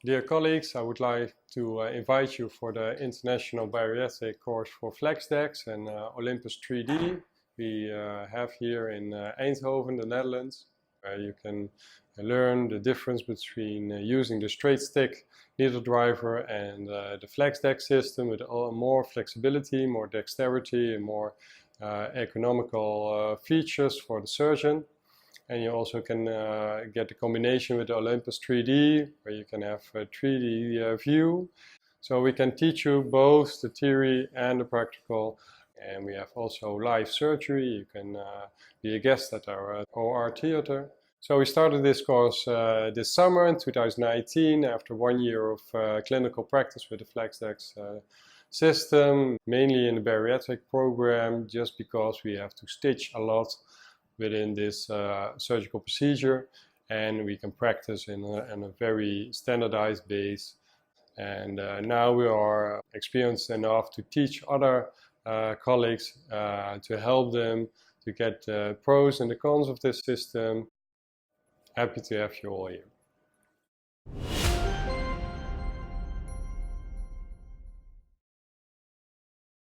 Dear colleagues, I would like to invite you for the International Bariatric course for FlexDex and Olympus 3D we have here in Eindhoven, the Netherlands, where you can learn the difference between using the straight stick needle driver and the FlexDex system with more flexibility, more dexterity and more economical features for the surgeon. And you also can get the combination with the Olympus 3D, where you can have a 3D view. So we can teach you both the theory and the practical. And we have also live surgery. You can be a guest at our OR theater. So we started this course this summer in 2019, after 1 year of clinical practice with the FlexDex system, mainly in the bariatric program, just because we have to stitch a lot within this surgical procedure, and we can practice in a very standardized base. And now we are experienced enough to teach other colleagues to help them to get the pros and the cons of this system. Happy to have you all here.